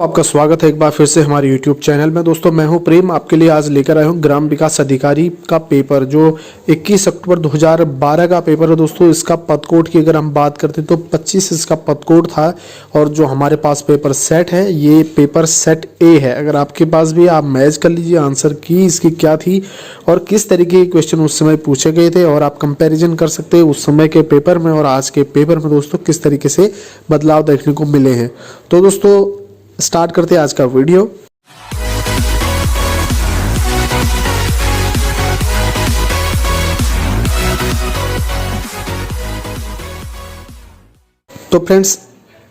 आपका स्वागत है एक बार फिर से हमारे YouTube चैनल में। दोस्तों मैं हूं प्रेम, आपके लिए आज लेकर आया हूं ग्राम विकास अधिकारी का पेपर जो 21 अक्टूबर 2012 का पेपर है। दोस्तों इसका पद कोड की अगर हम बात करते हैं तो 25 इसका पद कोड था और जो हमारे पास पेपर सेट है ये पेपर सेट ए है। अगर आपके पास भी आप मैच कर लीजिए आंसर की इसकी क्या थी और किस तरीके के क्वेश्चन उस समय पूछे गए थे और आप कंपेरिजन कर सकते हैं उस समय के पेपर में और आज के पेपर में दोस्तों किस तरीके से बदलाव देखने को मिले हैं। तो दोस्तों स्टार्ट करते हैं आज का वीडियो। तो फ्रेंड्स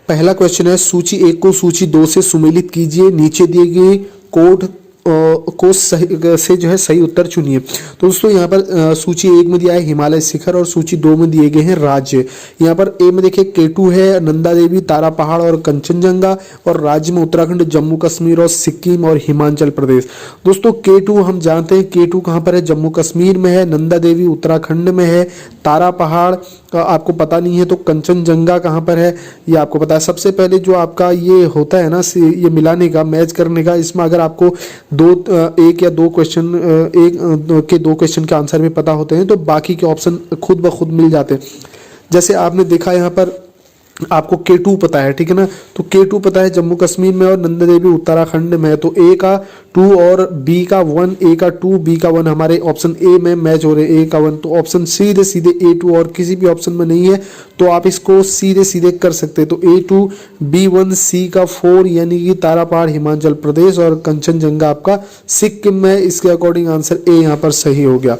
पहला क्वेश्चन है सूची 1 को सूची 2 से सुमेलित कीजिए, नीचे दिए गए कोड को सही से जो है सही उत्तर चुनिए। तो दोस्तों यहाँ पर सूची 1 में दिया है हिमालय शिखर और सूची 2 में दिए गए हैं राज्य। यहाँ पर ए में देखिए K2 है नंदा देवी, तारा पहाड़ और कंचनजंगा, और राज्य में उत्तराखंड, जम्मू कश्मीर और सिक्किम और हिमाचल प्रदेश। दोस्तों K2 हम जानते हैं K2 कहाँ पर है, जम्मू कश्मीर में है, नंदा देवी उत्तराखंड में है, तारा पहाड़ आपको पता नहीं है तो कंचनजंगा कहाँ पर है ये आपको पता है। सबसे पहले जो आपका ये होता है ना ये मिलाने का मैच करने का, इसमें अगर आपको एक या दो क्वेश्चन के दो क्वेश्चन के आंसर भी पता होते हैं तो बाकी के ऑप्शन खुद ब खुद मिल जाते हैं। जैसे आपने देखा यहाँ पर आपको K2 पता है, ठीक है ना, तो K2 पता है जम्मू कश्मीर में और नंदा देवी उत्तराखंड में है, तो A का 2 और B का 1, A का 2 B का 1 हमारे ऑप्शन A में मैच हो रहे हैं, A का 1, तो ऑप्शन सीधे सीधे A2 और किसी भी ऑप्शन में नहीं है तो आप इसको सीधे सीधे कर सकते हैं। तो A2 B1 C का 4 यानी कि तारा पहाड़ हिमाचल प्रदेश और कंचनजंगा आपका सिक्किम में, इसके अकॉर्डिंग आंसर A यहाँ पर सही हो गया।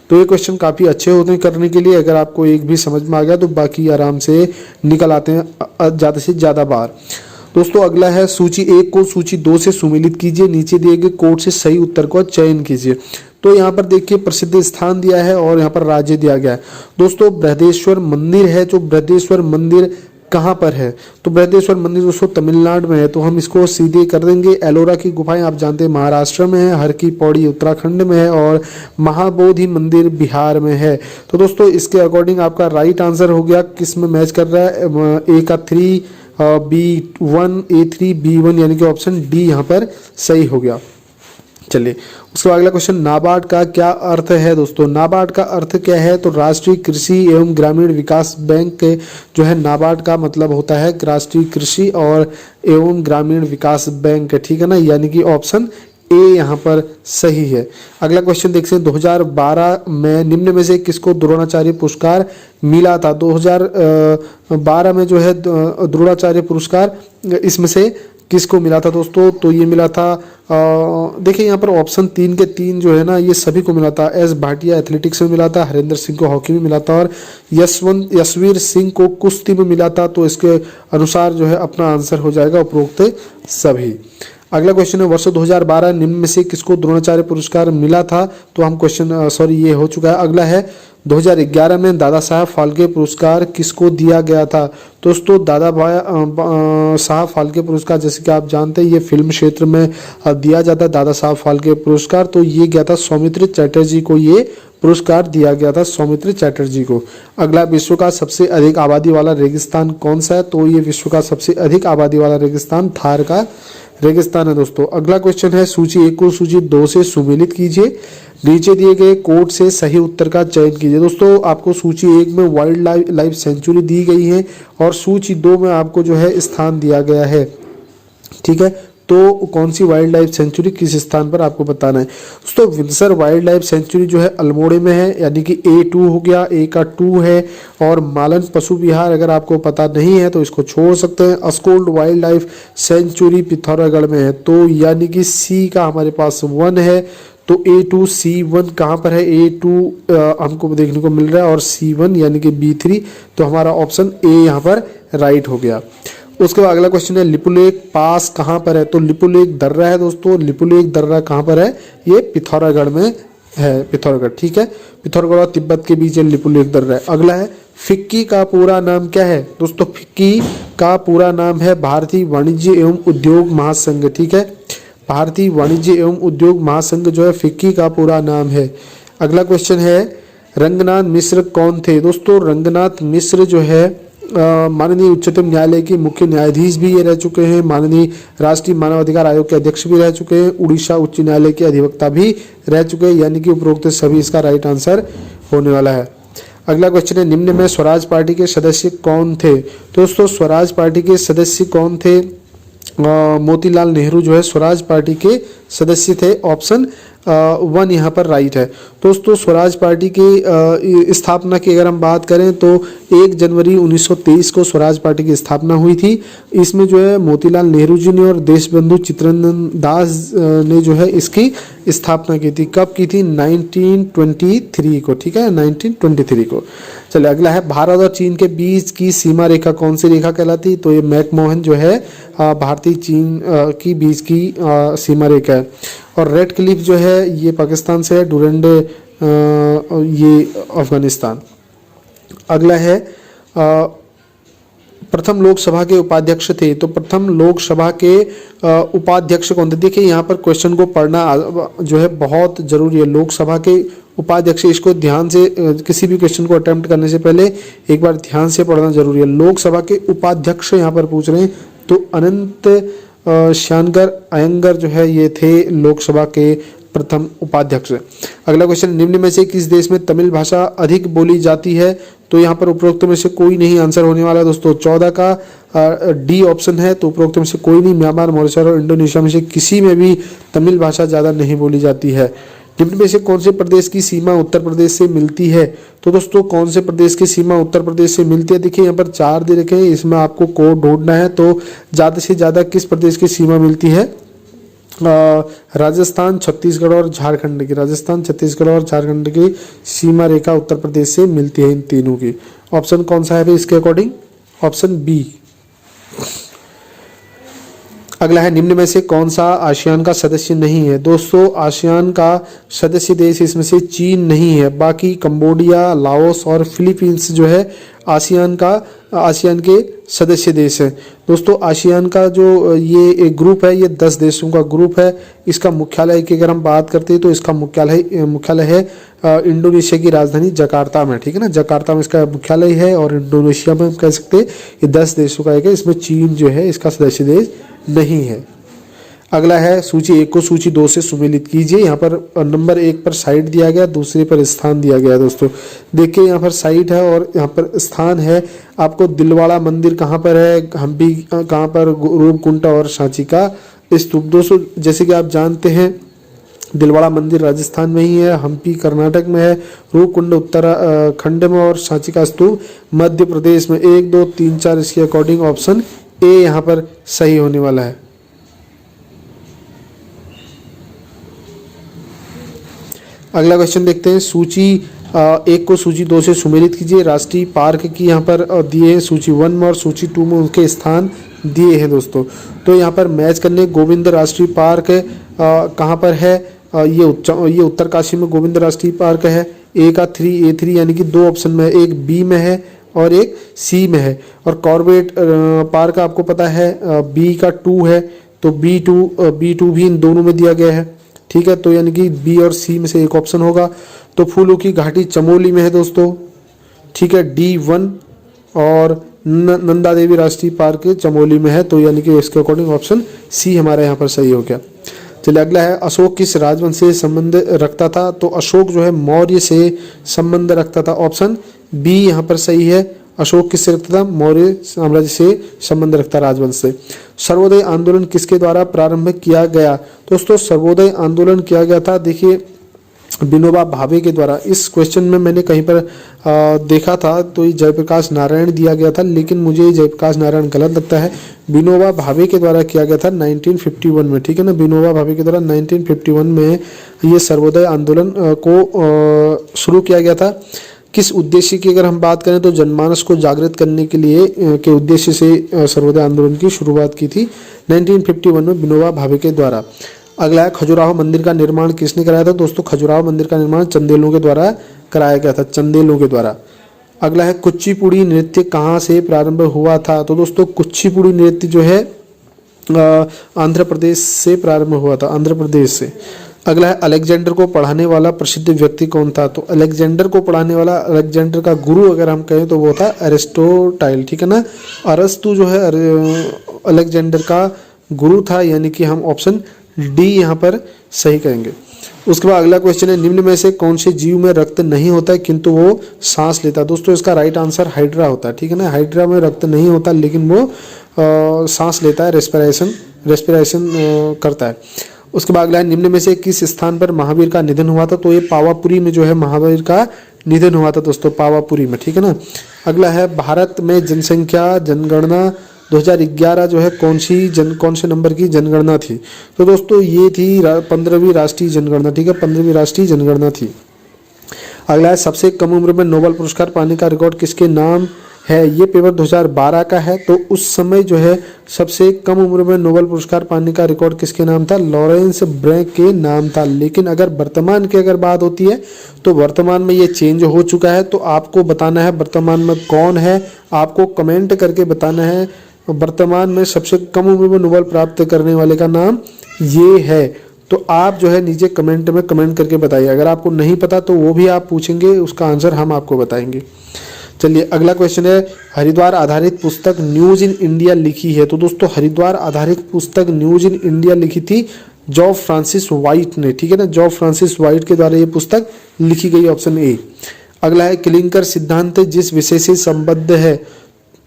तो ये क्वेश्चन काफ़ी अच्छे होते हैं करने के लिए, अगर आपको एक भी समझ में आ गया तो बाकी आराम से निकल आते हैं ज़्यादा से ज़्यादा बार। दोस्तों अगला है सूची 1 को सूची 2 से सुमेलित कीजिए, नीचे दिए गए कोड से सही उत्तर का चयन कीजिए। तो यहाँ पर देखिए प्रसिद्ध स्थान दिया है और यहाँ पर राज्य दिया गया है। दोस्तों बृहदेश्वर मंदिर है, जो बृहदेश्वर मंदिर कहाँ पर है, तो बृहदेश्वर मंदिर दोस्तों तमिलनाडु में है, तो हम इसको सीधे कर देंगे। एलोरा की गुफाएं आप जानते हैं महाराष्ट्र में है, हर की पौड़ी उत्तराखंड में है और महाबोधि मंदिर बिहार में है। तो दोस्तों इसके अकॉर्डिंग आपका राइट आंसर हो गया, किस में मैच कर रहा है, ए का 3 B1 A3 B1 यानी कि ऑप्शन डी यहाँ पर सही हो गया। चलिए उसके बाद अगला क्वेश्चन, नाबार्ड का क्या अर्थ है। दोस्तों नाबार्ड का अर्थ क्या है, तो राष्ट्रीय कृषि एवं ग्रामीण विकास बैंक जो है नाबार्ड का मतलब होता है राष्ट्रीय कृषि और एवं ग्रामीण विकास बैंक, ठीक है ना, यानी कि ऑप्शन ए यहाँ पर सही है। अगला क्वेश्चन देखते हैं 2012 में निम्न में से किसको द्रोणाचार्य पुरस्कार मिला था। 2012 में जो है द्रोणाचार्य पुरस्कार इसमें से किसको मिला था दोस्तों, तो ये मिला था देखिए यहाँ पर ऑप्शन 3 के 3 जो है ना ये सभी को मिला था। एस भाटिया एथलेटिक्स में मिला था, हरेंद्र सिंह को हॉकी में मिला था और यशवीर सिंह को कुश्ती में मिला था। तो इसके अनुसार जो है अपना आंसर हो जाएगा उपरोक्त सभी। अगला क्वेश्चन है वर्ष 2012 निम्न में से किसको द्रोणाचार्य पुरस्कार मिला था, तो हम क्वेश्चन ये हो चुका है। अगला है 2011 में दादा साहब फाल्के पुरस्कार किसको दिया गया था। दोस्तों दादा साहब फाल्के पुरस्कार जैसे कि आप जानते हैं ये फिल्म क्षेत्र में दिया जाता है दादा साहब फाल्के पुरस्कार, तो ये गया था सौमित्र चैटर्जी को, ये पुरस्कार दिया गया था सौमित्र चैटर्जी को। अगला विश्व का सबसे अधिक आबादी वाला रेगिस्तान कौन सा है, तो ये विश्व का सबसे अधिक आबादी वाला रेगिस्तान थार का रेगिस्तान है दोस्तों। अगला क्वेश्चन है सूची 1 को सूची 2 से सुमेलित कीजिए, नीचे दिए गए कोड से सही उत्तर का चयन कीजिए। दोस्तों आपको सूची 1 में वाइल्ड लाइफ सेंचुरी दी गई है और सूची 2 में आपको जो है स्थान दिया गया है, ठीक है, तो कौन सी वाइल्ड लाइफ सेंचुरी किस स्थान पर आपको बताना है। दोस्तों विंसर वाइल्ड लाइफ सेंचुरी जो है अल्मोड़े में है, यानी कि A2 हो गया, A का 2 है। और मालन पशु विहार अगर आपको पता नहीं है तो इसको छोड़ सकते हैं। अस्कोल्ड वाइल्ड लाइफ सेंचुरी पिथौरागढ़ में है, तो यानी कि C का हमारे पास 1 है। तो A2 C1 कहाँ पर है, A2 हमको देखने को मिल रहा है और C1 यानी कि B3, तो हमारा ऑप्शन A यहाँ पर राइट हो गया। उसके बाद अगला क्वेश्चन है लिपुलेख पास कहाँ पर है, तो लिपुलेख दर्रा है दोस्तों। लिपुलेख दर्रा कहाँ पर है, ये पिथौरागढ़ में है, पिथौरागढ़, ठीक है, पिथौरागढ़ और तिब्बत के बीच लिपुलेख दर्रा है। अगला है फिक्की का पूरा नाम क्या है। दोस्तों फिक्की का पूरा नाम है भारतीय वाणिज्य एवं उद्योग महासंघ, ठीक है, भारतीय वाणिज्य एवं उद्योग महासंघ जो है फिक्की का पूरा नाम है। अगला क्वेश्चन है रंगनाथ मिश्र कौन थे। दोस्तों रंगनाथ मिश्र जो है माननीय उच्चतम न्यायालय के मुख्य न्यायाधीश भी ये रह चुके हैं। माननीय राष्ट्रीय मानवाधिकार आयोग के अध्यक्ष भी रह चुके हैं। उड़ीसा उच्च न्यायालय के अधिवक्ता भी रह चुके हैं। यानी कि उपरोक्त सभी इसका राइट आंसर होने वाला है। अगला क्वेश्चन है, निम्न में स्वराज पार्टी के सदस्य कौन थे? दोस्तों स्वराज पार्टी के सदस्य कौन थे? मोतीलाल नेहरू जो है स्वराज पार्टी के सदस्य थे। ऑप्शन 1 यहाँ पर राइट है। दोस्तों स्वराज पार्टी की स्थापना की अगर हम बात करें तो 1 जनवरी 1923 को स्वराज पार्टी की स्थापना हुई थी। इसमें जो है मोतीलाल नेहरू जी ने और देशबंधु चित्तरंजन दास ने जो है इसकी स्थापना की थी। कब की थी? 1923 को। ठीक है, 1923 को। चलिए अगला है, भारत और चीन के बीच की सीमा रेखा कौन सी रेखा कहलाती? तो ये मैकमोहन जो है भारतीय चीन की बीच की सीमा रेखा है। और रेड क्लिफ जो है ये पाकिस्तान से है, डुरंडे ये अफगानिस्तान। अगला है, प्रथम लोकसभा के उपाध्यक्ष थे। तो प्रथम लोकसभा के उपाध्यक्ष कौन थे? देखिए यहाँ पर क्वेश्चन को पढ़ना जो है बहुत जरूरी है। लोकसभा के उपाध्यक्ष, इसको ध्यान से किसी भी क्वेश्चन को अटेम्प्ट करने से पहले एक बार ध्यान से पढ़ना जरूरी है। लोकसभा के उपाध्यक्ष यहाँ पर पूछ रहे हैं, तो अनंत श्यानगर अयंगर जो है ये थे लोकसभा के प्रथम उपाध्यक्ष। अगला क्वेश्चन, निम्न में से किस देश में तमिल भाषा अधिक बोली जाती है? तो यहाँ पर उपरोक्त में से कोई नहीं आंसर होने वाला है दोस्तों। 14 का डी ऑप्शन है, तो उपरोक्त में से कोई नहीं। म्यांमार, मॉरिशस और इंडोनेशिया में से किसी में भी तमिल भाषा ज़्यादा नहीं बोली जाती है। निम्न में से कौन से प्रदेश की सीमा उत्तर प्रदेश से मिलती है? तो दोस्तों कौन से प्रदेश की सीमा उत्तर प्रदेश से मिलती है? देखिए यहाँ पर 4 दे रखे हैं, इसमें आपको कोड ढूंढना है। तो ज़्यादा से ज़्यादा किस प्रदेश की सीमा मिलती है? राजस्थान, छत्तीसगढ़ और झारखंड की। राजस्थान, छत्तीसगढ़ और झारखंड की सीमा रेखा उत्तर प्रदेश से मिलती है, इन तीनों की। ऑप्शन कौन सा है इसके अकॉर्डिंग? Option B. अगला है, निम्न में से कौन सा आसियान का सदस्य नहीं है? दोस्तों आसियान का सदस्य देश इसमें से चीन नहीं है। बाकी कंबोडिया, लाओस और फिलीपींस जो है आसियान के सदस्य देश है। दोस्तों आसियान का जो ये एक ग्रुप है, ये 10 देशों का ग्रुप है। इसका मुख्यालय की अगर हम बात करते हैं तो इसका मुख्यालय है इंडोनेशिया की राजधानी जकार्ता में। ठीक है ना, जकार्ता में इसका मुख्यालय है। और इंडोनेशिया में हम कह सकते हैं ये 10 देशों का एक है। इसमें चीन जो है इसका सदस्य देश नहीं है। अगला है, सूची 1 को सूची 2 से सुमेलित कीजिए। यहाँ पर नंबर 1 पर साइट दिया गया, दूसरे पर स्थान दिया गया है। दोस्तों देखिए यहाँ पर साइट है और यहाँ पर स्थान है। आपको दिलवाड़ा मंदिर कहाँ पर है, हम्पी कहाँ पर, रूपकुंडा और सांची का स्तूप। दोस्तों जैसे कि आप जानते हैं दिलवाड़ा मंदिर राजस्थान में ही है, हम्पी कर्नाटक में है, रूपकुंड उत्तराखंड में और सांची का स्तूप मध्य प्रदेश में। 1, 2, 3, 4 इसके अकॉर्डिंग ऑप्शन ए यहाँ पर सही होने वाला है। अगला क्वेश्चन देखते हैं, सूची 1 को सूची 2 से सुमेलित कीजिए। राष्ट्रीय पार्क की यहाँ पर दिए हैं सूची 1 में और सूची 2 में उनके स्थान दिए हैं दोस्तों। तो यहाँ पर मैच करने, गोविंद राष्ट्रीय पार्क कहाँ पर है? ये उत्तरकाशी में गोविंद राष्ट्रीय पार्क है। A3 यानी कि 2 ऑप्शन में, एक बी में है और एक सी में है। और कॉर्बेट पार्क आपको पता है बी का 2 है, तो B2 भी इन दोनों में दिया गया है। ठीक है, तो यानी कि बी और सी में से एक ऑप्शन होगा। तो फूलों की घाटी चमोली में है दोस्तों। ठीक है, D1 और नंदा देवी राष्ट्रीय पार्क चमोली में है, तो यानी कि इसके अकॉर्डिंग ऑप्शन सी हमारा यहाँ पर सही हो गया। चलिए अगला है, अशोक किस राजवंश से संबंध रखता था? तो अशोक जो है मौर्य से संबंध रखता था। ऑप्शन बी यहाँ पर सही है। अशोक किससे रखता था? मौर्य साम्राज्य से संबंध रखता राजवंश से। सर्वोदय आंदोलन किसके द्वारा प्रारंभ किया गया? दोस्तों सर्वोदय आंदोलन किया गया था, देखिए विनोबा भावे के द्वारा। इस क्वेश्चन में मैंने कहीं पर देखा था तो ये जयप्रकाश नारायण दिया गया था, लेकिन मुझे जयप्रकाश नारायण गलत लगता है। विनोबा भावे के द्वारा किया गया था 1951 में। ठीक है ना, विनोबा भावे के द्वारा 1951 में ये सर्वोदय आंदोलन को शुरू किया गया था। किस उद्देश्य की अगर हम बात करें तो जनमानस को जागृत करने के लिए के उद्देश्य से सर्वोदय आंदोलन की शुरुआत की थी 1951 में विनोबा भावे के द्वारा। अगला है, खजुराहो मंदिर का निर्माण किसने कराया था? दोस्तों खजुराहो मंदिर का निर्माण चंदेलों के द्वारा कराया गया था, चंदेलों के द्वारा। अगला है, कुचिपुड़ी नृत्य कहाँ से प्रारंभ हुआ था? तो दोस्तों कुचिपुड़ी नृत्य जो है आंध्र प्रदेश से प्रारंभ हुआ था, आंध्र प्रदेश से। अगला है अलेक्जेंडर को पढ़ाने वाला प्रसिद्ध व्यक्ति कौन था? तो अलेक्जेंडर को पढ़ाने वाला, अलेक्जेंडर का गुरु अगर हम कहें तो वो था अरिस्टोटाइल, ठीक है ना। अरस्तु जो है अलेक्जेंडर का गुरु था, यानी कि हम ऑप्शन डी यहाँ पर सही करेंगे। उसके बाद अगला क्वेश्चन है, निम्न में से कौन से जीव में रक्त नहीं होता है किंतु वो सांस लेता है? दोस्तों इसका राइट आंसर हाइड्रा होता है, ठीक है ना। हाइड्रा में रक्त नहीं होता लेकिन वो सांस लेता है, रेस्पिरेशन करता है। उसके बाद अगला है, निम्न में से किस स्थान पर महावीर का निधन हुआ था? तो ये पावापुरी में जो है महावीर का निधन हुआ था दोस्तों, पावापुरी में, ठीक है ना। अगला है, भारत में जनसंख्या जनगणना 2011 जो है कौन से नंबर की जनगणना थी? तो दोस्तों ये थी 15वीं राष्ट्रीय जनगणना, ठीक है, 15वीं राष्ट्रीय जनगणना थी। अगला है, सबसे कम उम्र में नोबेल पुरस्कार पाने का रिकॉर्ड किसके नाम है? ये पेपर 2012 का है। तो उस समय जो है सबसे कम उम्र में नोबेल पुरस्कार पाने का रिकॉर्ड किसके नाम था? लॉरेंस ब्रैंक के नाम था। लेकिन अगर वर्तमान की अगर बात होती है तो वर्तमान में ये चेंज हो चुका है। तो आपको बताना है वर्तमान में कौन है, आपको कमेंट करके बताना है वर्तमान में सबसे कम उम्र में नोबेल प्राप्त करने वाले का नाम ये है। तो आप जो है नीचे कमेंट में कमेंट करके बताइए। अगर आपको नहीं पता तो वो भी आप पूछेंगे, उसका आंसर हम आपको बताएंगे। चलिए अगला क्वेश्चन है, हरिद्वार आधारित पुस्तक न्यूज इन इंडिया लिखी है? तो दोस्तों हरिद्वार आधारित पुस्तक न्यूज इन इंडिया लिखी थी जॉब फ्रांसिस वाइट ने, ठीक है ना। जॉब फ्रांसिस वाइट के द्वारा ये पुस्तक लिखी गई, ऑप्शन ए। अगला है, क्लिंकर सिद्धांत जिस विषय से संबद्ध है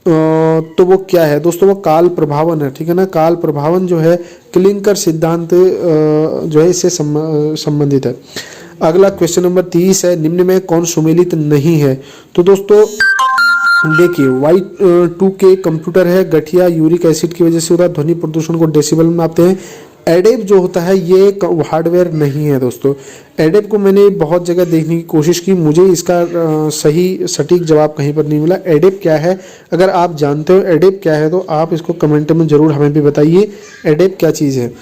तो वो क्या है? दोस्तों वो काल प्रभावन है, ठीक है ना। काल प्रभावन जो है क्लिंकर सिद्धांत जो है इससे संबंधित है। अगला क्वेश्चन नंबर 30 है, निम्न में कौन सुमेलित नहीं है? तो दोस्तों देखिए, Y2K कंप्यूटर है, गठिया यूरिक एसिड की वजह से होता है, ध्वनि प्रदूषण को डेसिबल में मापते हैं। एडेप जो होता है ये हार्डवेयर नहीं है दोस्तों। एडेप को मैंने बहुत जगह देखने की कोशिश की, मुझे इसका सही सटीक जवाब कहीं पर नहीं मिला। एडेप क्या है? अगर आप जानते हो एडेप क्या है तो आप इसको कमेंट में जरूर हमें भी बताइए, एडेप क्या चीज़ है।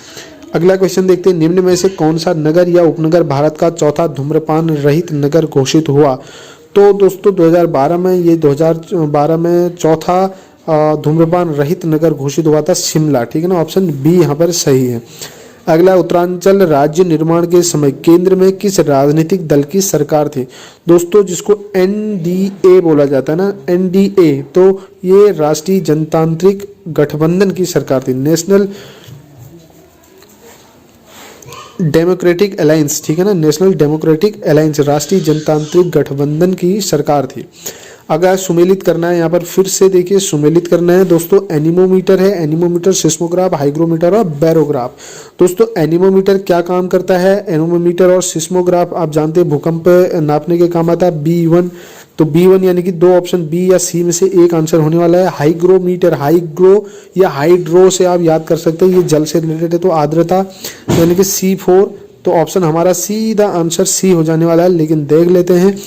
अगला क्वेश्चन देखते हैं, निम्न में से कौन सा नगर या उपनगर भारत का चौथा धूम्रपान रहित नगर घोषित हुआ? तो दोस्तों 2012 में चौथा धूम्रपान रहित नगर घोषित हुआ था शिमला, ठीक है ना। ऑप्शन बी यहाँ पर सही है। अगला, उत्तरांचल राज्य निर्माण के समय केंद्र में किस राजनीतिक दल की सरकार थी? दोस्तों जिसको NDA बोला जाता है ना, NDA, तो ये राष्ट्रीय जनतांत्रिक गठबंधन की सरकार थी, नेशनल डेमोक्रेटिक अलायंस, ठीक है ना, नेशनल डेमोक्रेटिक अलायंस, राष्ट्रीय जनतांत्रिक गठबंधन की सरकार थी। अगर सुमेलित करना है यहाँ पर फिर से देखिए, सुमेलित करना है दोस्तों, एनीमोमीटर है, एनीमोमीटर, सिस्मोग्राफ, हाइग्रोमीटर और बैरोग्राफ। दोस्तों एनीमोमीटर क्या काम करता है? एनीमोमीटर और सिस्मोग्राफ आप जानते हैं भूकंप नापने के काम आता है। B1, तो B1 यानी कि दो ऑप्शन बी या सी में से एक आंसर होने वाला है। हाइग्रोमीटर, हाइग्रो या हाइड्रो से आप याद कर सकते हैं, ये जल से रिलेटेड है, तो आर्द्रता यानी कि C4, तो ऑप्शन हमारा सीधा आंसर सी हो जाने वाला है, लेकिन देख लेते हैं।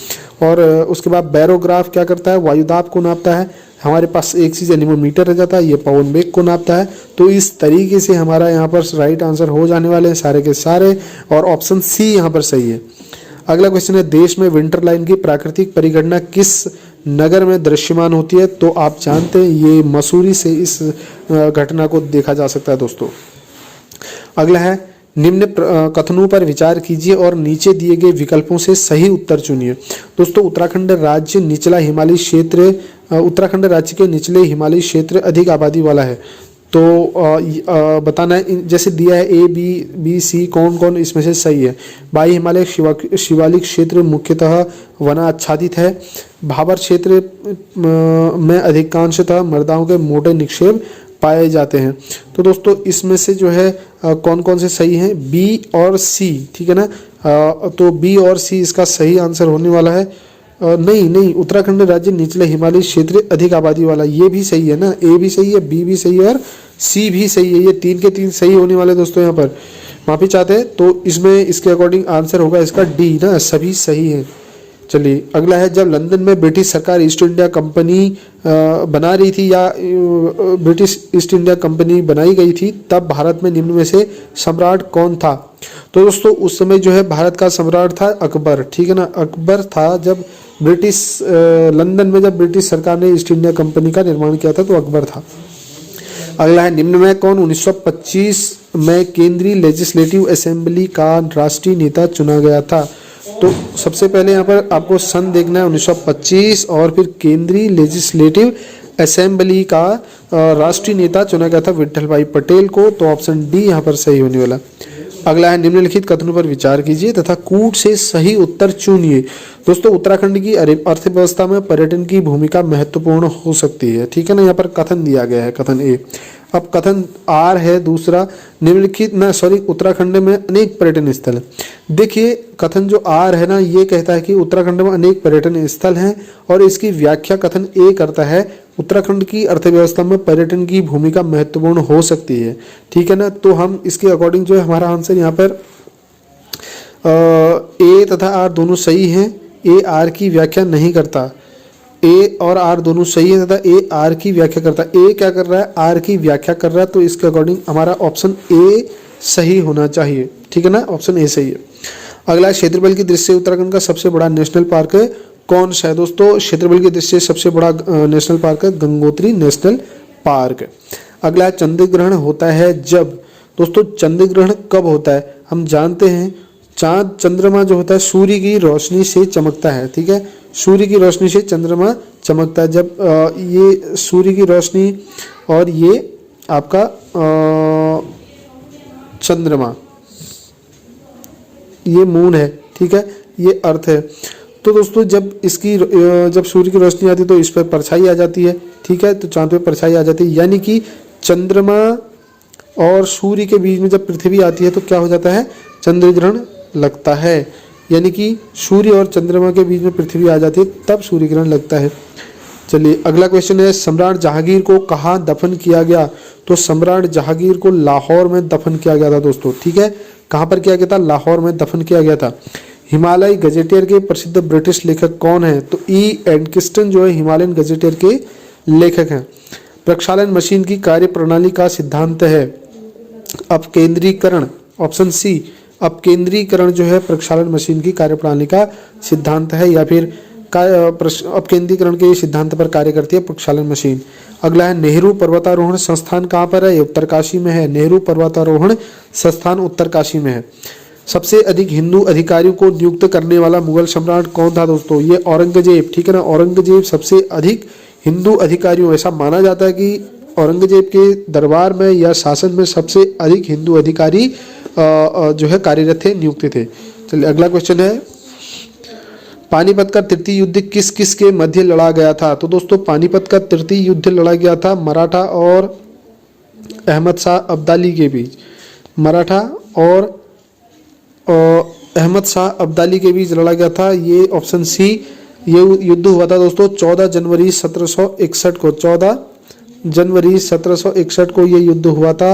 और उसके बाद बैरोग्राफ क्या करता है? वायुदाब को नापता है। हमारे पास एक चीज़ एनीमोमीटर रह जाता है, ये पवन वेग को नापता है। तो इस तरीके से हमारा यहाँ पर राइट आंसर हो जाने वाले हैं सारे के सारे, और ऑप्शन सी यहाँ पर सही है। अगला क्वेश्चन है, देश में विंटर लाइन की प्राकृतिक परिगणना किस नगर में दृश्यमान होती है? तो आप जानते हैं ये मसूरी से इस घटना को देखा जा सकता है दोस्तों। अगला है, निम्न कथनों पर विचार कीजिए और नीचे दिए गए विकल्पों से सही उत्तर चुनिए। दोस्तों उत्तराखंड राज्य निचला हिमालयी क्षेत्र, उत्तराखंड राज्य के निचले हिमालयी क्षेत्र अधिक आबादी वाला है। तो बताना है, जैसे दिया है A, B, C, कौन कौन इसमें से सही है। वायु हिमालय शिवालिक क्षेत्र मुख्यतः वनाच्छादित है। भाबर क्षेत्र में अधिकांशतः मृदाओं के मोटे निक्षेप पाए जाते हैं। तो दोस्तों इसमें से जो है कौन कौन से सही हैं? B और C, ठीक है ना। तो B और C इसका सही आंसर होने वाला है। नहीं, उत्तराखंड राज्य निचले हिमालयी क्षेत्र अधिक आबादी वाला, ये भी सही है ना। A भी सही है, B भी सही है और C भी सही है। ये 3 के 3 सही होने वाले दोस्तों। यहाँ पर माफी चाहते हैं, तो इसमें इसके अकॉर्डिंग आंसर होगा इसका D ना, सभी सही है। चलिए अगला है, जब लंदन में ब्रिटिश सरकार ईस्ट इंडिया कंपनी बना रही थी या ब्रिटिश ईस्ट इंडिया कंपनी बनाई गई थी, तब भारत में निम्न में से सम्राट कौन था? तो दोस्तों उस समय जो है भारत का सम्राट था अकबर, ठीक है ना। अकबर था जब ब्रिटिश लंदन में जब ब्रिटिश सरकार ने ईस्ट इंडिया कंपनी का निर्माण किया था, तो अकबर था। अगला है, निम्न में कौन 1925 में केंद्रीय लेजिस्लेटिव असेंबली का राष्ट्रीय नेता चुना गया था? तो सबसे पहले यहाँ पर आपको सन देखना है 1925, और फिर केंद्रीय लेजिस्लेटिव असेंबली का राष्ट्रीय नेता चुना गया था विठल भाई पटेल को। तो ऑप्शन डी यहाँ पर सही होने वाला। अगला है निम्नलिखित कथनों पर विचार कीजिए तथा कूट से सही उत्तर चुनिए। दोस्तों उत्तराखंड की अर्थव्यवस्था में पर्यटन की भूमिका महत्वपूर्ण हो सकती है, ठीक है ना। यहाँ पर कथन दिया गया है, कथन ए। अब कथन आर है दूसरा, निम्नलिखित ना सॉरी उत्तराखंड में अनेक पर्यटन स्थल है। देखिए कथन जो आर है ना, ये कहता है कि उत्तराखंड में अनेक पर्यटन स्थल हैं, और इसकी व्याख्या कथन ए करता है उत्तराखंड की अर्थव्यवस्था में पर्यटन की भूमिका महत्वपूर्ण हो सकती है, ठीक है ना। तो हम इसके अकॉर्डिंग जो है हमारा आंसर यहाँ पर ए तथा आर दोनों सही हैं। ए आर की व्याख्या नहीं करता, ए और आर दोनों सही है तथा ए आर की व्याख्या करता है। ए क्या कर रहा है, आर की व्याख्या कर रहा है। तो इसके अकॉर्डिंग हमारा ऑप्शन ए सही होना चाहिए, ठीक है ना, ऑप्शन ए सही है। अगला क्षेत्रफल की दृष्टि से उत्तराखंड का सबसे बड़ा नेशनल पार्क है कौन सा है? दोस्तों क्षेत्रफल की दृष्टि से सबसे बड़ा नेशनल पार्क है गंगोत्री नेशनल पार्क। अगला है चंद्र ग्रहण होता है जब? दोस्तों चंद्र ग्रहण कब होता है? हम जानते हैं चांद चंद्रमा जो होता है सूर्य की रोशनी से चमकता है, ठीक है। सूर्य की रोशनी से चंद्रमा चमकता है। जब ये सूर्य की रोशनी और ये आपका चंद्रमा, ये मून है, ठीक है, ये अर्थ है। तो दोस्तों जब इसकी जब सूर्य की रोशनी आती है तो इस पर परछाई आ जाती है, ठीक है, तो चांद पे परछाई आ जाती है। यानी कि चंद्रमा और सूर्य के बीच में जब पृथ्वी आती है तो क्या हो जाता है, चंद्र ग्रहण लगता है। यानी कि सूर्य और चंद्रमा के बीच में पृथ्वी आ जाती है तब सूर्य ग्रहण लगता है। चलिए अगला क्वेश्चन है सम्राट जहांगीर को कहाँ दफन किया गया? तो सम्राट जहांगीर को लाहौर में दफन किया गया था दोस्तों, ठीक है। कहाँ पर किया गया था? लाहौर में दफन किया गया था। हिमालय गजेटियर के प्रसिद्ध ब्रिटिश लेखक कौन है? तो ई एडकिंसन जो है हिमालयन गजेटियर के लेखक हैं। प्रक्षालन मशीन की कार्य प्रणाली का सिद्धांत है अपकेंद्रीकरण, ऑप्शन सी अपकेंद्रीकरण जो है प्रक्षालन मशीन की कार्यप्रणाली का सिद्धांत है, या फिर अपकेंद्रीकरण के सिद्धांत पर कार्य करती है प्रक्षालन मशीन। अगला है नेहरू पर्वतारोहण संस्थान कहाँ पर है? उत्तरकाशी में है। नेहरू पर्वतारोहण संस्थान उत्तरकाशी में है। सबसे अधिक हिंदू अधिकारियों को नियुक्त करने वाला मुगल सम्राट कौन था दोस्तों? ये औरंगजेब, ठीक है ना। औरंगजेब सबसे अधिक हिंदू अधिकारियों, ऐसा माना जाता है कि औरंगजेब के दरबार में या शासन में सबसे अधिक हिंदू अधिकारी जो है कार्यरत थे, नियुक्त थे। चलिए अगला क्वेश्चन है पानीपत का तृतीय युद्ध किस किस के मध्य लड़ा गया था? तो दोस्तों पानीपत का तृतीय युद्ध लड़ा गया था मराठा और अहमद शाह अब्दाली के बीच। मराठा और अहमद शाह अब्दाली के बीच लड़ा गया था। ये ऑप्शन सी, ये युद्ध हुआ था दोस्तों 14 जनवरी 1761 को। 14 जनवरी 1761 को ये युद्ध हुआ था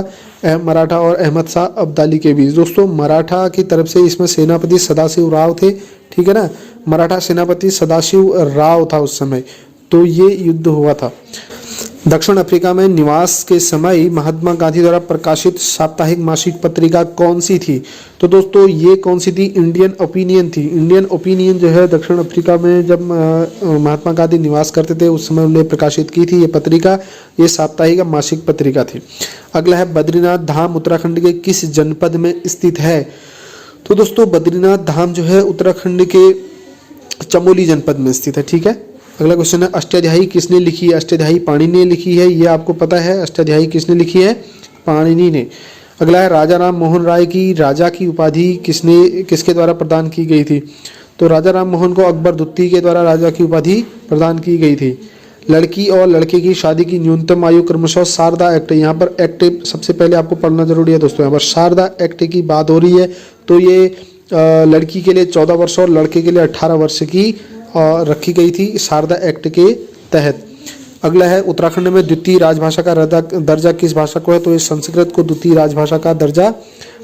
मराठा और अहमद शाह अब्दाली के बीच। दोस्तों मराठा की तरफ से इसमें सेनापति सदाशिव राव थे, ठीक है ना। मराठा सेनापति सदाशिव राव था उस समय, तो ये युद्ध हुआ था। दक्षिण अफ्रीका में निवास के समय महात्मा गांधी द्वारा प्रकाशित साप्ताहिक मासिक पत्रिका कौन सी थी? तो दोस्तों ये कौन सी थी? इंडियन ओपिनियन थी। इंडियन ओपिनियन जो है दक्षिण अफ्रीका में जब महात्मा गांधी निवास करते थे उस समय उन्हें प्रकाशित की थी ये पत्रिका। ये साप्ताहिक मासिक पत्रिका थी। अगला है बद्रीनाथ धाम उत्तराखंड के किस जनपद में स्थित है? तो दोस्तों बद्रीनाथ धाम जो है उत्तराखंड के चमोली जनपद में स्थित है, ठीक है। अगला क्वेश्चन है अष्टाध्यायी किसने लिखी है? अष्टाध्यायी पाणिनि ने लिखी है, ये आपको पता है। अष्टाध्यायी किसने लिखी है? पाणिनि ने। अगला है राजा राम मोहन राय की राजा की उपाधि किसके द्वारा प्रदान की गई थी? तो राजा राम मोहन को अकबर द्वितीय के द्वारा राजा की उपाधि प्रदान की गई थी। लड़की और लड़के की शादी की न्यूनतम आयु क्रमशः शारदा एक्ट, यहाँ पर एक्ट सबसे पहले आपको पढ़ना जरूरी है दोस्तों। यहाँ पर शारदा एक्ट की बात हो रही है, तो ये लड़की के लिए 14 वर्ष और लड़के के लिए 18 वर्ष की रखी गई थी शारदा एक्ट के तहत। अगला है उत्तराखंड में द्वितीय राजभाषा का दर्जा किस भाषा को है? तो ये संस्कृत को द्वितीय राजभाषा का दर्जा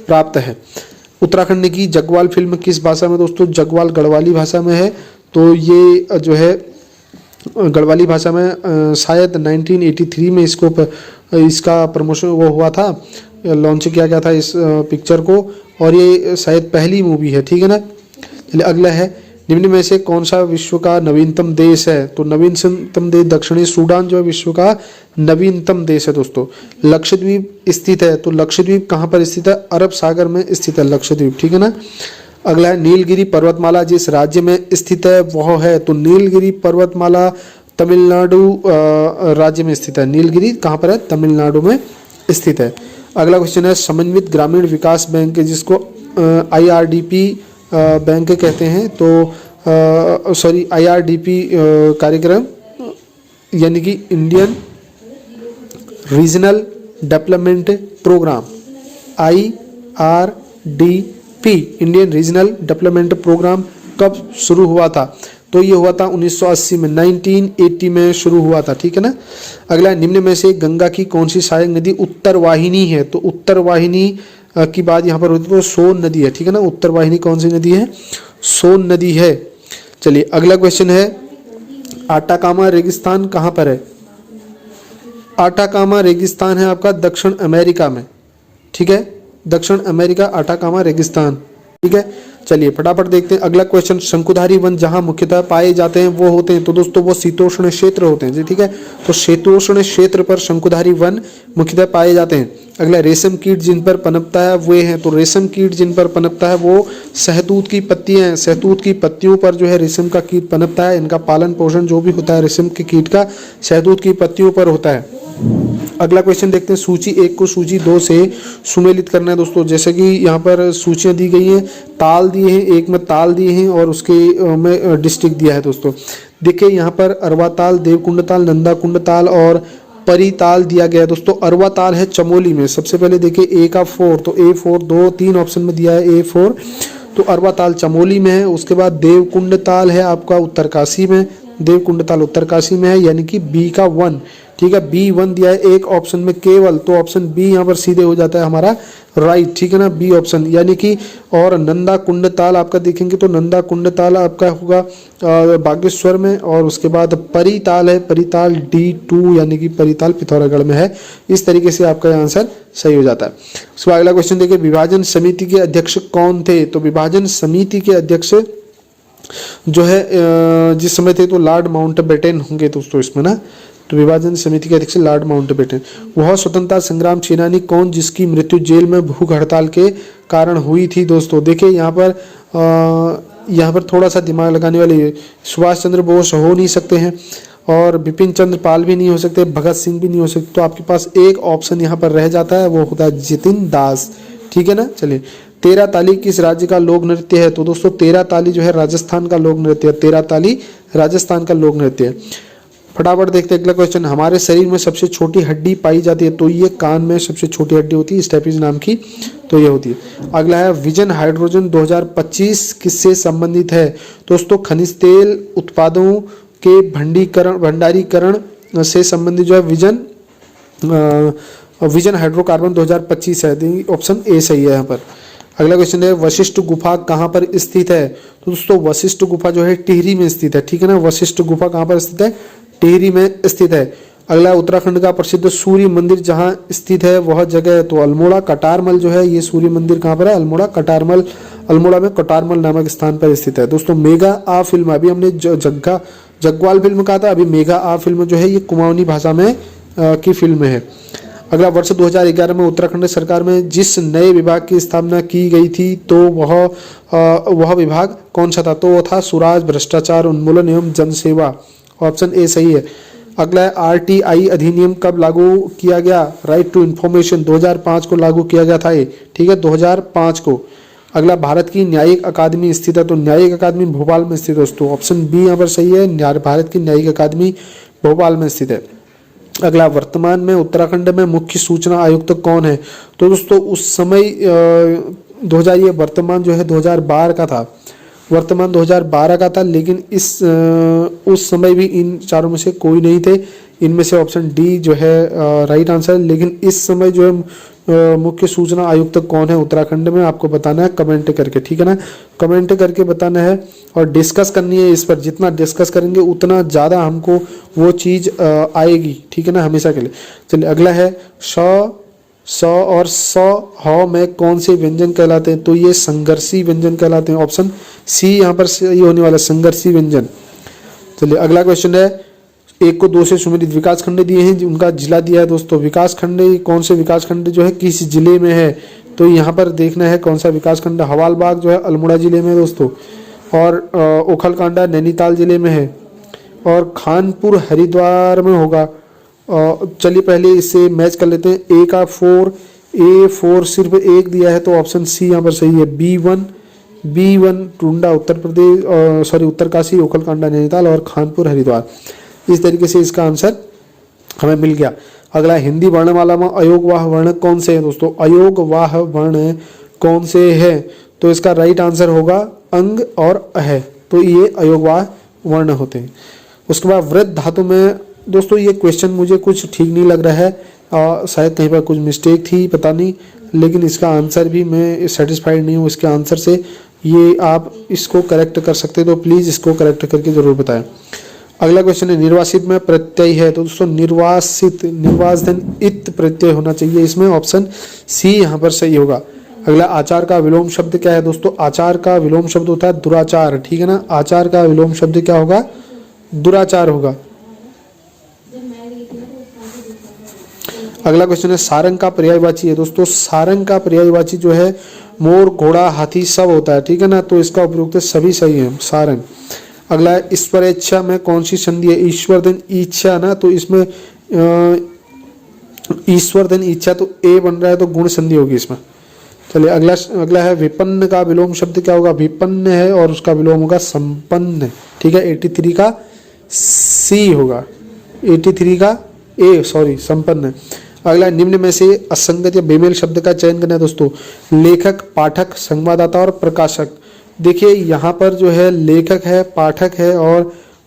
प्राप्त है। उत्तराखंड की जगवाल फिल्म किस भाषा में? दोस्तों जगवाल गढ़वाली भाषा में है। तो ये जो है गढ़वाली भाषा में शायद 1983 में इसका प्रमोशन वो हुआ था, लॉन्च किया गया था इस पिक्चर को, और ये शायद पहली मूवी है, ठीक है ना। चलिए अगला है निम्न में से कौन सा विश्व का नवीनतम देश है? तो नवीनतम देश दक्षिणी सूडान जो है विश्व का नवीनतम देश है दोस्तों। लक्षद्वीप स्थित है, तो लक्षद्वीप कहाँ पर स्थित है? अरब सागर में स्थित है लक्षद्वीप, ठीक है ना। अगला है नीलगिरी पर्वतमाला जिस राज्य में स्थित है वह है, तो नीलगिरी पर्वतमाला तमिलनाडु राज्य में स्थित है। नीलगिरी कहाँ पर है? तमिलनाडु में स्थित है। अगला क्वेश्चन है समन्वित ग्रामीण विकास बैंक जिसको IRDP बैंक कहते हैं, तो सॉरी IRDP कार्यक्रम यानी कि Indian regional development programme, IRDP Indian regional development programme कब शुरू हुआ था? तो ये हुआ था 1980 में, 1980 में शुरू हुआ था, ठीक है ना। अगला निम्न में से गंगा की कौन सी सहायक नदी उत्तर वाहिनी है? तो उत्तर वाहिनी की बात यहाँ पर होती है तो सोन नदी है, ठीक है ना। उत्तर वाहिनी कौन सी नदी है? सोन नदी है। चलिए अगला क्वेश्चन है आटाकामा रेगिस्तान कहाँ पर है? आटाकामा रेगिस्तान है आपका दक्षिण अमेरिका में, ठीक है। दक्षिण अमेरिका आटाकामा रेगिस्तान, ठीक है। चलिए फटाफट देखते हैं अगला क्वेश्चन। शंकुधारी वन जहां मुख्यतः पाए जाते हैं वो होते हैं, तो दोस्तों वो शीतोष्ण क्षेत्र होते हैं जी, ठीक है। तो शीतोष्ण क्षेत्र पर शंकुधारी वन मुख्यतः पाए जाते हैं। अगला रेशम कीट जिन पर पनपता है वे हैं, तो रेशम कीट जिन पर पनपता है वो शहतूत की पत्तियां हैं। शहतूत की पत्तियों पर जो है रेशम का कीट पनपता है। इनका पालन पोषण जो भी होता है रेशम के कीट का शहतूत की पत्तियों पर होता है। अगला क्वेश्चन देखते हैं सूची 1 को सूची 2 से सुमेलित करना है दोस्तों। जैसे कि यहाँ पर सूचियाँ दी गई हैं, ताल दिए हैं, एक में ताल दिए हैं और उसके में डिस्ट्रिक्ट दिया है दोस्तों। देखिए यहाँ पर अरवा ताल, देवकुंड ताल, नंदा कुंड ताल और परी ताल दिया गया है दोस्तों। अरवा ताल है चमोली में। सबसे पहले देखिए A का 4, तो A4 2-3 ऑप्शन में दिया है A4, तो अरवा ताल चमोली में है। उसके बाद देवकुंड ताल है आपका उत्तरकाशी में, देवकुंड ताल उत्तरकाशी में है, यानी कि B का 1, ठीक है। B1 दिया है एक ऑप्शन में केवल, तो ऑप्शन B यहाँ पर सीधे हो जाता है हमारा राइट, ठीक है ना, B ऑप्शन यानी कि। और नंदा कुंड ताल आपका देखेंगे तो नंदा कुंड ताल आपका होगा बागेश्वर में। और उसके बाद परी ताल है, परी ताल D2 यानी कि परी ताल पिथौरागढ़ में है। इस तरीके से आपका आंसर सही हो जाता है। उसके बाद अगला क्वेश्चन देखिए विभाजन समिति के अध्यक्ष कौन थे? तो विभाजन समिति के अध्यक्ष जो है जिस समय थे तो लॉर्ड माउंटबेटन होंगे दोस्तों इसमें ना। तो विभाजन समिति के अध्यक्ष लॉर्ड माउंटबेटन। वह स्वतंत्रता संग्राम सेनानी कौन जिसकी मृत्यु जेल में भूख हड़ताल के कारण हुई थी दोस्तों? देखिए यहाँ पर थोड़ा सा दिमाग लगाने वाली है। सुभाष चंद्र बोस हो नहीं सकते हैं और बिपिन चंद्र पाल भी नहीं हो सकते, भगत सिंह भी नहीं हो सकते, तो आपके पास एक ऑप्शन यहाँ पर रह जाता है, वो होता है जितिन दास, ठीक है ना। चलिए तेरह ताली किस राज्य का लोक नृत्य है? तो दोस्तों तेरह ताली जो है राजस्थान का लोक नृत्य है। तेरह ताली राजस्थान का लोक नृत्य है। फटाफट देखते हैं अगला क्वेश्चन। हमारे शरीर में सबसे छोटी हड्डी पाई जाती है, तो ये कान में सबसे छोटी हड्डी होती है स्टेपिज नाम की, तो ये होती है। अगला है विजन हाइड्रोजन 2025 किससे संबंधित है? दोस्तों खनिज तेल उत्पादों के भंडारीकरण से संबंधित जो है विजन हाइड्रोकार्बन 2025 है। ऑप्शन ए सही है यहाँ पर। अगला क्वेश्चन है वशिष्ठ गुफा कहाँ पर स्थित है? तो दोस्तों वशिष्ठ गुफा जो है टिहरी में स्थित है, ठीक है ना। वशिष्ठ गुफा कहाँ पर स्थित है? टिहरी में स्थित है। अगला उत्तराखंड का प्रसिद्ध सूर्य मंदिर जहाँ स्थित है वह जगह है, तो अल्मोड़ा कटारमल जो है ये सूर्य मंदिर कहाँ पर है? अल्मोड़ा कटारमल, अल्मोड़ा में कटारमल नामक स्थान पर स्थित है। दोस्तों मेगा आ फिल्म, अभी हमने जग्वाल फिल्म कहा था, अभी मेगा आ फिल्म जो है ये कुमाऊनी भाषा में की फिल्म है। अगला वर्ष 2011 में उत्तराखंड सरकार में जिस नए विभाग की स्थापना की गई थी तो वह विभाग कौन सा था? तो वो था सुराज, भ्रष्टाचार उन्मूलन एवं जनसेवा। ऑप्शन ए सही है। अगला है RTI अधिनियम कब लागू किया गया? राइट टू इंफॉर्मेशन 2005 को लागू किया गया था ये, ठीक है, 2005 को। अगला भारत की न्यायिक अकादमी स्थित है, तो न्यायिक अकादमी भोपाल में स्थित है दोस्तों। ऑप्शन बी यहाँ पर सही है, भारत की न्यायिक अकादमी भोपाल में स्थित है। अगला वर्तमान में उत्तराखंड में मुख्य सूचना आयुक्त कौन है? तो दोस्तों उस समय 2000 ये वर्तमान जो है 2012 का था, वर्तमान 2012 का था, लेकिन उस समय भी इन चारों में से कोई नहीं थे। इनमें से ऑप्शन डी जो है राइट आंसर। लेकिन इस समय जो है मुख्य सूचना आयुक्त कौन है उत्तराखंड में आपको बताना है कमेंट करके, ठीक है ना। कमेंट करके बताना है और डिस्कस करनी है इस पर। जितना डिस्कस करेंगे उतना ज़्यादा हमको वो चीज़ आएगी, ठीक है ना, हमेशा के लिए। चलिए अगला है स और स ह में कौन से व्यंजन कहलाते हैं? तो ये संघर्षी व्यंजन कहलाते हैं। ऑप्शन सी यहाँ पर सही होने वाला, संघर्षी व्यंजन। चलिए अगला क्वेश्चन है, 1 को 2 से सुमेलित विकास खंड दिए हैं, उनका जिला दिया है दोस्तों। विकास खंड कौन से विकास खंड जो है किस जिले में है? तो यहाँ पर देखना है कौन सा विकास खंड। हवालबाग जो है अल्मोड़ा जिले में है दोस्तों, और ओखलकांडा नैनीताल जिले में है, और खानपुर हरिद्वार में होगा। चलिए पहले इसे मैच कर लेते हैं। ए का 4, A4 सिर्फ एक दिया है, तो ऑप्शन सी यहाँ पर सही है। B1 टुंडा उत्तर प्रदेश, सॉरी उत्तरकाशी, ओखलकांडा नैनीताल और खानपुर हरिद्वार। इस तरीके से इसका आंसर हमें मिल गया। अगला, हिंदी वर्णमाला में अयोगवाह वर्ण कौन से हैं दोस्तों? अयोगवाह वर्ण कौन से है? तो इसका राइट आंसर होगा अंग और अह, तो ये अयोगवाह वर्ण होते हैं। उसके बाद वृद्ध धातु में दोस्तों, ये क्वेश्चन मुझे कुछ ठीक नहीं लग रहा है, शायद कहीं पर कुछ मिस्टेक थी, पता नहीं, लेकिन इसका आंसर भी मैं सेटिस्फाइड नहीं हूँ इसके आंसर से। ये आप इसको करेक्ट कर सकते हैं, तो प्लीज़ इसको करेक्ट करके ज़रूर बताएं। अगला क्वेश्चन है, निर्वासित में प्रत्यय है, तो दोस्तों निर्वासित, निर्वासन इत प्रत्यय होना चाहिए इसमें। ऑप्शन सी यहाँ पर सही होगा। अगला, आचार का विलोम शब्द क्या है दोस्तों? आचार का विलोम शब्द होता है दुराचार, ठीक है ना। आचार का विलोम शब्द क्या होगा? दुराचार होगा। अगला क्वेश्चन है, सारंग का पर्यायवाची है दोस्तों। सारंग का पर्यायवाची जो है मोर, घोड़ा, हाथी सब होता है, ठीक है ना, तो इसका उपयुक्त सभी सही है सारंग। अगला, ईश्वर इच्छा में कौन सी संधि है? ईश्वर धन इच्छा ना, तो इसमें ईश्वर धन इच्छा, तो ए बन रहा है, तो गुण संधि होगी इसमें। चलिए अगला है, विपन्न का विलोम शब्द क्या होगा? विपन्न है और उसका विलोम होगा संपन्न, ठीक है। 83 का सी होगा, 83 का ए, सॉरी संपन्न। अगला, निम्न में से असंगत या बेमेल शब्द का चयन करना है दोस्तों। लेखक, पाठक, संवाददाता और प्रकाशक। देखिए यहाँ पर जो है लेखक है, पाठक है और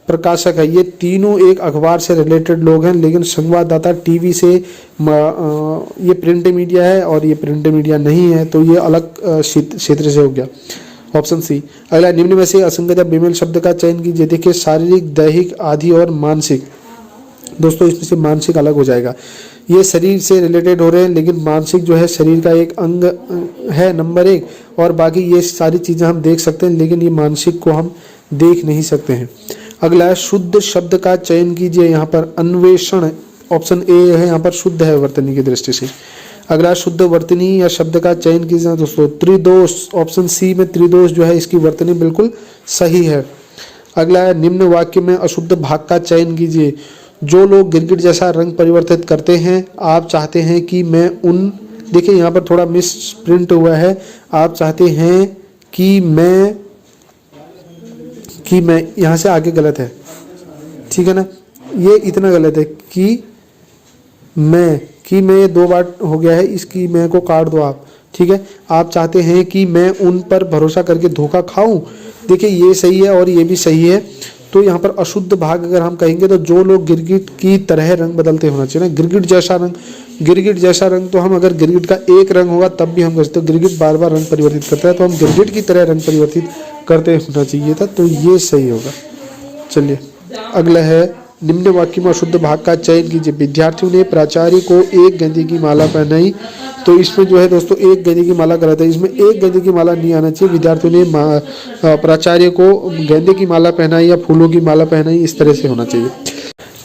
प्रकाशक है, ये तीनों एक अखबार से रिलेटेड लोग हैं, लेकिन संवाददाता टीवी से, ये प्रिंट मीडिया है और ये प्रिंट मीडिया नहीं है, तो ये अलग क्षेत्र से हो गया। Option C. अगला, निम्न में से असंगत या बेमेल शब्द का चयन कीजिए। देखिए, शारीरिक, दैहिक, आदि और मानसिक। दोस्तों इसमें से मानसिक अलग हो जाएगा, ये शरीर से रिलेटेड हो रहे हैं, लेकिन मानसिक जो है शरीर का एक अंग है, नंबर 1, और बाकी ये सारी चीज़ें हम देख सकते हैं, लेकिन ये मानसिक को हम देख नहीं सकते हैं। अगला, शुद्ध शब्द का चयन कीजिए। यहाँ पर अन्वेषण, ऑप्शन ए है, यहाँ पर शुद्ध है वर्तनी की दृष्टि से। अगला, शुद्ध वर्तनी या शब्द का चयन कीजिए दोस्तों। त्रिदोष, ऑप्शन सी में त्रिदोष जो है इसकी वर्तनी बिल्कुल सही है। अगला, निम्न वाक्य में अशुद्ध भाग का चयन कीजिए। जो लोग गिरगिट जैसा रंग परिवर्तित करते हैं, आप चाहते हैं कि मैं उन, देखिए यहाँ पर थोड़ा मिस प्रिंट हुआ है, आप चाहते हैं कि मैं यहाँ से आगे गलत है, ठीक है ना, ये इतना गलत है कि मैं 2 बार हो गया है, इसकी मैं को काट दो आप, ठीक है। आप चाहते हैं कि मैं उन पर भरोसा करके धोखा खाऊं, देखिए ये सही है और ये भी सही है। तो यहाँ पर अशुद्ध भाग अगर हम कहेंगे तो जो लोग गिरगिट की तरह रंग बदलते होना चाहिए ना, गिरगिट जैसा रंग, तो हम अगर गिरगिट का एक रंग होगा तब भी हम कहते, तो गिरगिट बार बार रंग परिवर्तित करता है, तो हम गिरगिट की तरह रंग परिवर्तित करते होना चाहिए था, तो ये सही होगा। चलिए अगला है, निम्न वाक्य में अशुद्ध भाग का चयन कीजिए। विद्यार्थियों ने प्राचार्य को एक गेंदे की माला पहनाई, तो इसमें जो है दोस्तों एक गेंदे की माला गलत है, इसमें एक गेंदे की माला नहीं आना चाहिए। विद्यार्थियों ने प्राचार्य को गेंदे की माला पहनाई या फूलों की माला पहनाई, इस तरह से होना चाहिए।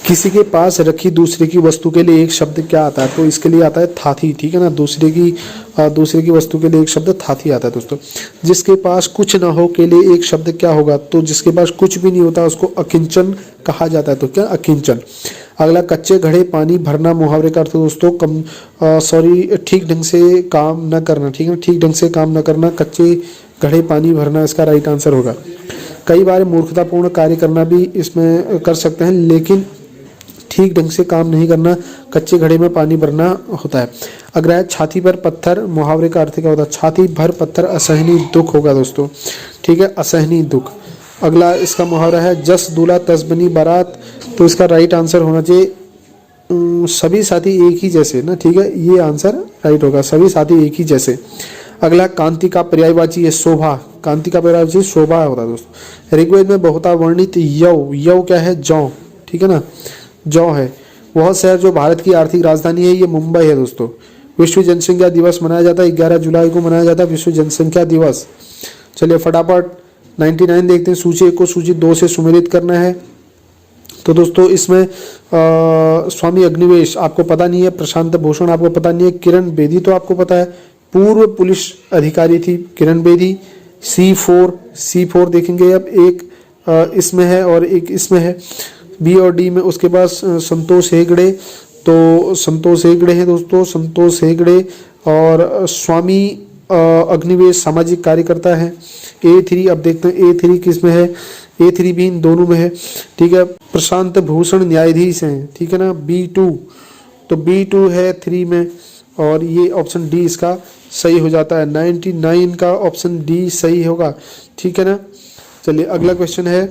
किसी के पास रखी दूसरे की वस्तु के लिए एक शब्द क्या आता है? तो इसके लिए आता है थाथी, ठीक है ना। दूसरे की वस्तु के लिए एक शब्द थाथी आता है दोस्तों। जिसके पास कुछ ना हो के लिए एक शब्द क्या होगा? तो जिसके पास कुछ भी नहीं होता उसको अकिंचन कहा जाता है, तो क्या अकिंचन। अगला, कच्चे घड़े पानी भरना, मुहावरे का अर्थ दोस्तों ठीक ढंग से काम न करना, ठीक है, ठीक ढंग से काम न करना, कच्चे घड़े पानी भरना, इसका राइट आंसर होगा। कई बार मूर्खतापूर्ण कार्य करना भी इसमें कर सकते हैं, लेकिन ठीक ढंग से काम नहीं करना, कच्चे घड़े में पानी भरना होता है। अगला, छाती पर पत्थर, मुहावरे का अर्थ क्या होता है? छाती भर पत्थर असहनीय दुख होगा दोस्तों, ठीक है, असहनीय दुख। अगला इसका मुहावरा है, जस दूल्हा तस बनी बारात, तो इसका राइट आंसर होना चाहिए सभी साथी एक ही जैसे ना, ठीक है, ये आंसर राइट होगा, सभी साथी एक ही जैसे। अगला, कांति का पर्यायवाची है शोभा, कांति का पर्यायवाची शोभा होता है दोस्तों। ऋग्वेद में बहुता वर्णित यव क्या है? जौ, ठीक है ना, जौ है। वह शहर जो भारत की आर्थिक राजधानी है, ये मुंबई है दोस्तों। विश्व जनसंख्या दिवस मनाया जाता है? 11 जुलाई को मनाया जाता है विश्व जनसंख्या दिवस। चलिए फटाफट 99 देखते हैं। सूची 1 को सूची 2 से सुमेलित करना है। तो दोस्तों इसमें स्वामी अग्निवेश आपको पता नहीं है, प्रशांत भूषण आपको पता नहीं है, किरण बेदी तो आपको पता है, पूर्व पुलिस अधिकारी थी किरण बेदी। C4 देखेंगे अब, एक इसमें है और एक इसमें है, बी और डी में। उसके बाद संतोष हेगड़े, तो संतोष हेगड़े है दोस्तों, संतोष हेगड़े। और स्वामी अग्निवेश सामाजिक कार्यकर्ता है। A3 अब देखते हैं A3 किस में है, A3 भी इन दोनों में है, ठीक है। प्रशांत भूषण न्यायाधीश हैं, ठीक है ना। B2 तो B2 है 3 में, और ये ऑप्शन डी इसका सही हो जाता है। 99 का ऑप्शन डी सही होगा, ठीक है ना। चलिए अगला क्वेश्चन है,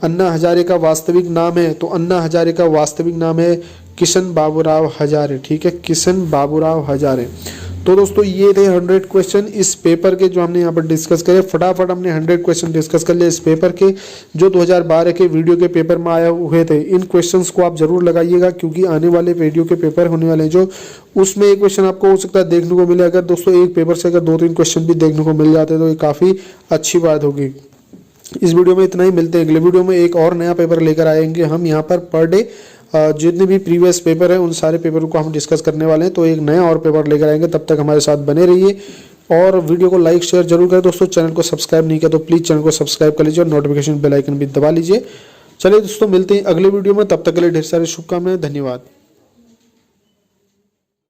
अन्ना हजारे का वास्तविक नाम है? तो अन्ना हजारे का वास्तविक नाम है किशन बाबूराव हजारे, ठीक है, किशन बाबूराव हजारे। तो दोस्तों ये थे 100 क्वेश्चन इस पेपर के जो हमने यहाँ पर डिस्कस करे। फटाफट हमने 100 क्वेश्चन डिस्कस कर लिए इस पेपर के, जो 2012 के वीडियो के पेपर में आए हुए थे। इन क्वेश्चंस को आप जरूर लगाइएगा, क्योंकि आने वाले वीडियो के पेपर होने वाले हैं जो, उसमें एक क्वेश्चन आपको हो सकता है देखने को मिले। अगर दोस्तों एक पेपर से अगर 2-3 क्वेश्चन भी देखने को मिल जाते तो ये काफ़ी अच्छी बात होगी। इस वीडियो में इतना ही, मिलते हैं अगले वीडियो में। एक और नया पेपर लेकर आएंगे हम यहाँ पर पर डे। जितने भी प्रीवियस पेपर है उन सारे पेपर को हम डिस्कस करने वाले हैं। तो एक नया और पेपर लेकर आएंगे, तब तक हमारे साथ बने रहिए और वीडियो को लाइक शेयर जरूर करें। दोस्तों चैनल को सब्सक्राइब नहीं किया तो प्लीज़ चैनल को सब्सक्राइब कर लीजिए और नोटिफिकेशन बेल आइकन भी दबा लीजिए। चलिए दोस्तों मिलते हैं अगले वीडियो में, तब तक के लिए ढेर सारी शुभकामनाएं, धन्यवाद।